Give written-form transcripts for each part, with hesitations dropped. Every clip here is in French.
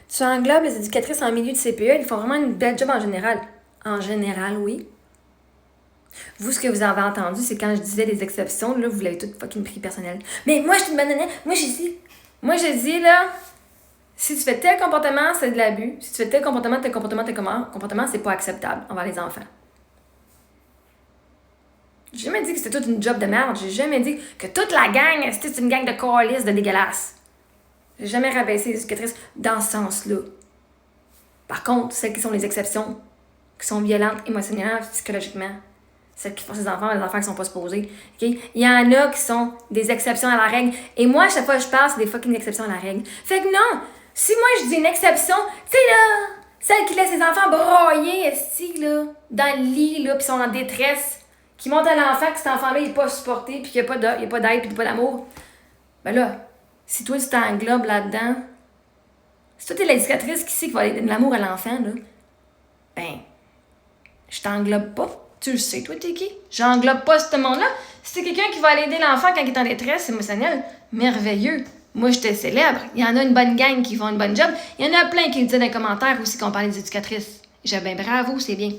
Tu englobes les éducatrices en milieu de CPE, ils font vraiment une belle job en général. En général, oui. Vous, ce que vous avez entendu, c'est quand je disais des exceptions, là, vous l'avez tout fucking pris personnel. Mais moi, je te demande, moi, j'ai dit, là, si tu fais tel comportement, c'est de l'abus. Si tu fais tel comportement, c'est pas acceptable envers les enfants. J'ai jamais dit que c'était toute une job de merde. J'ai jamais dit que toute la gang, c'était une gang de coalistes de dégueulasses. J'ai jamais rabaissé les éducatrices dans ce sens-là. Par contre, celles qui sont les exceptions, qui sont violentes émotionnellement, psychologiquement, celles qui forcent les enfants qui sont pas supposés, okay? Il y en a qui sont des exceptions à la règle. Et moi, chaque fois que je parle, c'est des fucking exceptions à la règle. Fait que non, si moi je dis une exception, tu sais là, celle qui laisse les enfants broyer, esti, là, dans le lit, là, pis sont en détresse, qui montre à l'enfant que cet enfant-là il est pas supporté, puis qu'il n'y a pas d'aide, puis pas d'amour, ben là, si toi tu t'englobes là-dedans, si toi t'es l'éducatrice qui sait qu'il va aller donner de l'amour à l'enfant, là, ben, je t'englobe pas. Tu le sais, toi, t'es qui? J'englobe pas ce monde-là. Si c'est quelqu'un qui va aller aider l'enfant quand il est en détresse émotionnelle, merveilleux. Moi, je te célèbre. Il y en a une bonne gang qui font une bonne job. Il y en a plein qui le disent dans les commentaires aussi qu'on parlait des éducatrices. J'ai ben bravo, c'est bien.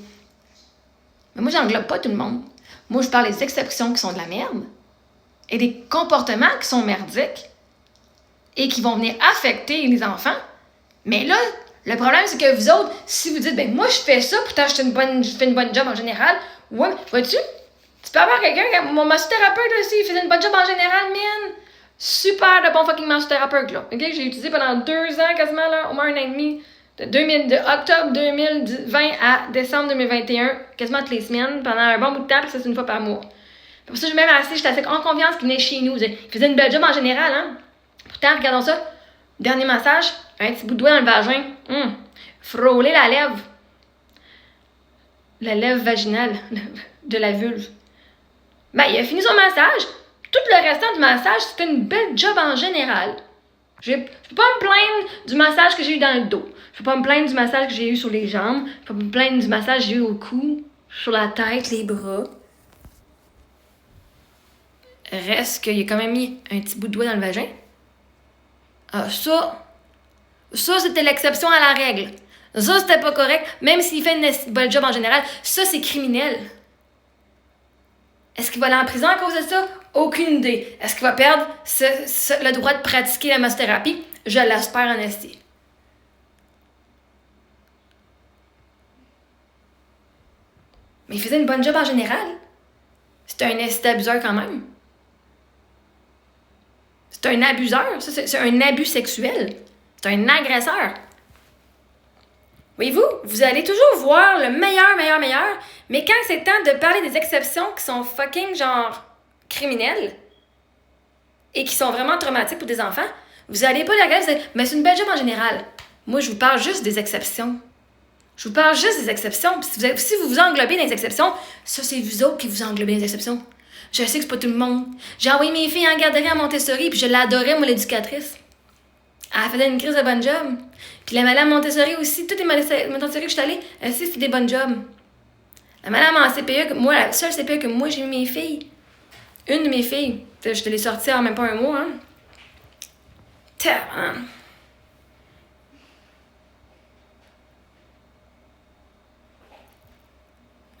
Mais moi, j'englobe pas tout le monde. Moi, je parle des exceptions qui sont de la merde et des comportements qui sont merdiques et qui vont venir affecter les enfants. Mais là, le problème, c'est que vous autres, si vous dites, ben moi, je fais ça, pourtant, je fais une bonne job en général, ouais, vois-tu? Tu peux avoir quelqu'un, mon massothérapeute aussi, il faisait une bonne job en général, man. Super de bon fucking massothérapeute, là. OK? J'ai utilisé pendant 2 ans, quasiment, là, au moins 1 an et demi, de octobre 2020 à décembre 2021, quasiment toutes les semaines, pendant un bon bout de temps, puis ça, c'est une fois par mois. Pour ça, j'étais assez en confiance qu'il venait chez nous. Il faisait une belle job en général, hein. Pourtant, regardons ça. Dernier massage, un petit bout de doigt dans le vagin. Frôler la lèvre vaginale de la vulve. Ben, il a fini son massage. Tout le restant du massage, c'était une belle job en général. Je peux pas me plaindre du massage que j'ai eu dans le dos. Je peux pas me plaindre du massage que j'ai eu sur les jambes. Je peux pas me plaindre du massage que j'ai eu au cou, sur la tête, les bras. Reste qu'il a quand même mis un petit bout de doigt dans le vagin. Ah, ça, c'était l'exception à la règle. Ça, c'était pas correct. Même s'il fait une bonne job en général, ça, c'est criminel. Est-ce qu'il va aller en prison à cause de ça? Aucune idée. Est-ce qu'il va perdre le droit de pratiquer la massothérapie? Je l'espère en esti. Mais il faisait une bonne job en général. C'est un esti abuseur quand même. C'est un abuseur. Ça, c'est un abus sexuel. C'est un agresseur. Voyez-vous, vous allez toujours voir le meilleur, mais quand c'est le temps de parler des exceptions qui sont fucking genre criminelles et qui sont vraiment traumatiques pour des enfants, vous allez pas les regarder, vous allez, mais c'est une belle job en général. Moi, je vous parle juste des exceptions. Je vous parle juste des exceptions. Puis si vous vous englobez dans les exceptions, ça, c'est vous autres qui vous englobez dans les exceptions. Je sais que c'est pas tout le monde. J'ai envoyé mes filles en garderie à Montessori, puis je l'adorais, moi, l'éducatrice. Elle faisait une crise de bonne job. Puis la madame Montessori aussi, toutes les Montessori que je suis allée, elle aussi, c'était des bonnes jobs. La madame en CPE, moi, la seule CPE que moi j'ai eu mes filles, une de mes filles, je te l'ai sortie en même pas un mois, hein.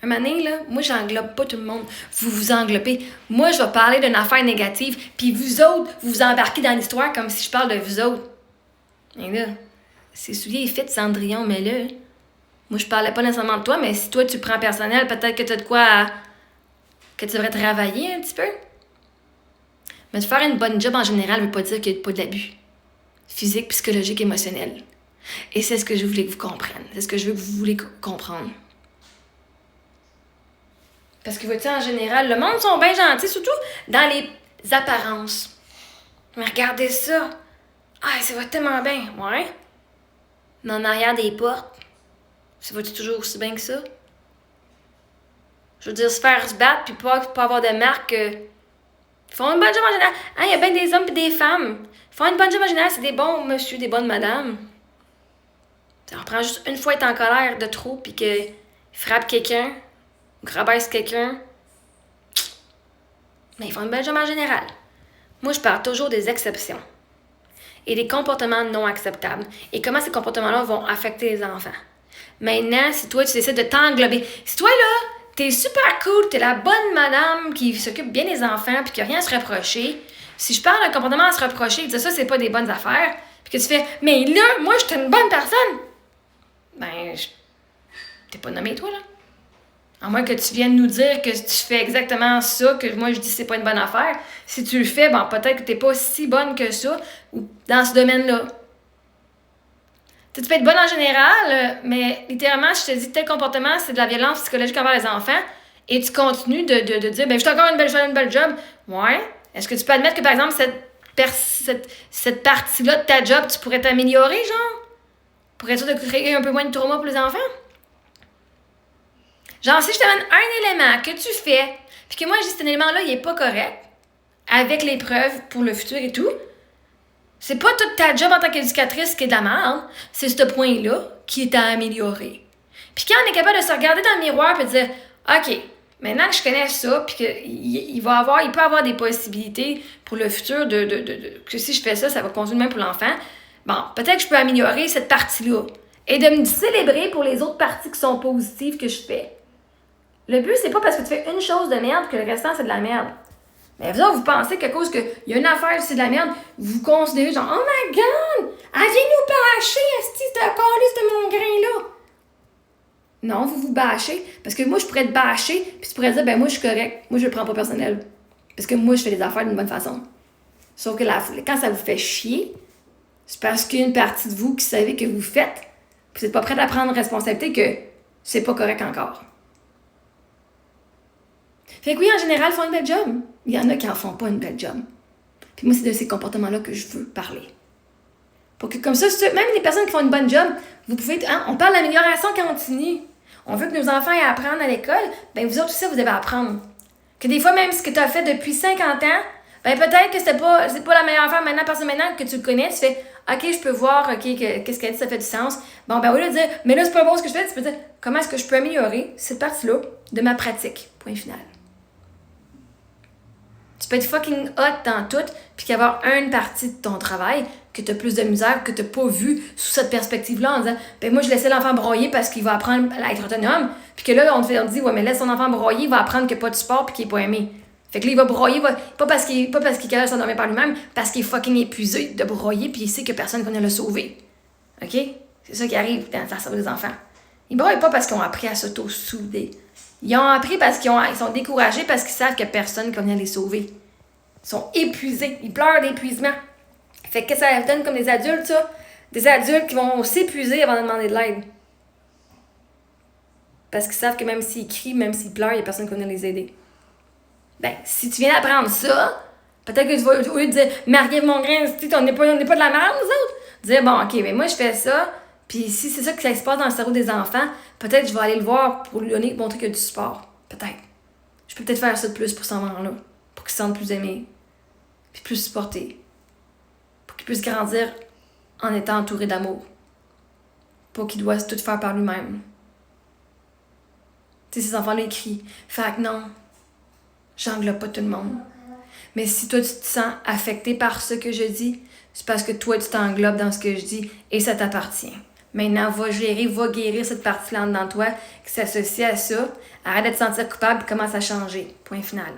Un moment donné, là, moi, j'englobe pas tout le monde. Vous vous englobez. Moi, je vais parler d'une affaire négative, puis vous autres, vous vous embarquez dans l'histoire comme si je parle de vous autres. Et là, c'est souliers fit, Cendrillon, mais là, moi, je parlais pas nécessairement de toi, mais si toi, tu prends personnel, peut-être que t'as de quoi que tu devrais travailler un petit peu. Mais de faire une bonne job en général veut pas dire qu'il n'y a pas d'abus. Physique, psychologique, émotionnel. Et c'est ce que je voulais que vous compreniez. C'est ce que je veux que vous voulez comprendre. Parce que, vois-tu, en général, le monde sont bien gentils, surtout dans les apparences. Mais regardez ça. Ah, ça va tellement bien. Ouais. Mais en arrière des portes, ça va-tu toujours aussi bien que ça? Je veux dire, se faire se battre puis pas avoir de marque. Ils font une bonne job en général. Hein, il y a bien des hommes et des femmes. Ils font une bonne job en général, c'est des bons monsieur, des bonnes madames. Ça reprend juste une fois être en colère de trop puis qu'il frappe quelqu'un ou rabaisse quelqu'un. Mais ils font une bonne job en général. Moi, je parle toujours des exceptions. et des comportements non acceptables. Et comment ces comportements-là vont affecter les enfants. Maintenant, si toi, tu décides de t'englober, si toi, là, t'es super cool, t'es la bonne madame qui s'occupe bien des enfants puis qu'il n'y a rien à se reprocher, si je parle d'un comportement à se reprocher et dire ça, c'est pas des bonnes affaires, puis que tu fais « Mais là, moi, je suis une bonne personne! » Ben, t'es pas nommé, toi, là. À moins que tu viennes nous dire que tu fais exactement ça, que moi, je dis que c'est pas une bonne affaire. Si tu le fais, bon, peut-être que t'es pas si bonne que ça ou dans ce domaine-là. Tu peux être bonne en général, mais littéralement, je te dis que tel comportement, c'est de la violence psychologique envers les enfants, et tu continues de dire « Ben, je fais encore une belle job. » Ouais. Est-ce que tu peux admettre que, par exemple, cette partie-là de ta job, tu pourrais t'améliorer, genre? Pour être sûr de créer un peu moins de trauma pour les enfants? Genre, si je te donne un élément que tu fais, puis que moi, je dis cet élément-là, il est pas correct, avec les preuves pour le futur et tout, c'est pas toute ta job en tant qu'éducatrice qui est de la merde, c'est ce point-là qui est à améliorer. Puis quand on est capable de se regarder dans le miroir et de dire « OK, maintenant que je connais ça, puis qu'il peut avoir des possibilités pour le futur que si je fais ça, ça va continuer même pour l'enfant, bon, peut-être que je peux améliorer cette partie-là. » Et de me célébrer pour les autres parties qui sont positives que je fais. Le but, c'est pas parce que tu fais une chose de merde que le restant, c'est de la merde. Mais vous pensez qu'à cause qu'il y a une affaire, c'est de la merde, vous considérez genre « Oh my God! Elle vient nous bâcher, esti, de calice de mon grain-là! » Non, vous bâchez. Parce que moi, je pourrais te bâcher, puis tu pourrais dire « Ben moi, je suis correct. Moi, je le prends pas personnel. Parce que moi, je fais les affaires d'une bonne façon. » Sauf que quand ça vous fait chier, c'est parce qu'il y a une partie de vous qui savez que vous faites, puis vous n'êtes pas prête à prendre responsabilité que c'est pas correct encore. Fait que oui, en général, ils font une belle job. Il y en a qui en font pas une belle job. Puis moi, c'est de ces comportements-là que je veux parler. Pour que comme ça, même les personnes qui font une bonne job, vous pouvez... on parle d'amélioration continue. On veut que nos enfants aient à apprendre à l'école. Ben vous autres aussi, vous devez apprendre. Que des fois, même ce que tu as fait depuis 50 ans, ben peut-être que c'est pas la meilleure affaire maintenant, parce que maintenant que tu le connais, tu fais OK, je peux voir, OK, qu'est-ce qu'elle dit, ça fait du sens. Bon, ben au lieu de dire, mais là, c'est pas bon ce que je fais, tu peux dire, comment est-ce que je peux améliorer cette partie-là de ma pratique? Point final. Tu peux être fucking hot dans tout, puis qu'avoir une partie de ton travail que tu as plus de misère, que tu n'as pas vu sous cette perspective-là, en disant, ben moi, je laissais l'enfant broyer parce qu'il va apprendre à être autonome, puis que là, on te dit, ouais, mais laisse ton enfant broyer, il va apprendre qu'il n'y a pas de sport, puis qu'il n'est pas aimé. Fait que là, il va broyer, pas parce qu'il est capable de s'endormir par lui-même, parce qu'il est fucking épuisé de broyer, puis il sait que personne ne va le sauver. OK? C'est ça qui arrive dans le cerveau des enfants. Ils ne broyent pas parce qu'ils ont appris à s'auto-souder. Ils ont appris parce qu'ils sont découragés parce qu'ils savent qu'il n'y a personne qui va venir les sauver. Ils sont épuisés. Ils pleurent d'épuisement. Fait que ça donne comme des adultes, ça? Des adultes qui vont s'épuiser avant de demander de l'aide. Parce qu'ils savent que même s'ils crient, même s'ils pleurent, il n'y a personne qui va venir les aider. Ben, si tu viens d'apprendre ça, peut-être que tu vas, au lieu de dire « Marie-Ève Mongrain, on n'est pas de la merde, nous autres! » Dire « Bon, OK, mais moi, je fais ça, puis si c'est ça qui se passe dans le cerveau des enfants, peut-être que je vais aller le voir pour lui montrer qu'il y a du support. Peut-être. Je peux peut-être faire ça de plus pour cet enfant-là, pour qu'il se sente plus aimé, puis plus supporté, pour qu'il puisse grandir en étant entouré d'amour, pas qu'il doit tout faire par lui-même. » Tu sais, ces enfants-là, ils crient. Fait que non, j'englobe pas tout le monde. Mais si toi, tu te sens affecté par ce que je dis, c'est parce que toi, tu t'englobes dans ce que je dis et ça t'appartient. Maintenant, va guérir cette partie-là dans toi qui s'associe à ça. Arrête de te sentir coupable et commence à changer. Point final.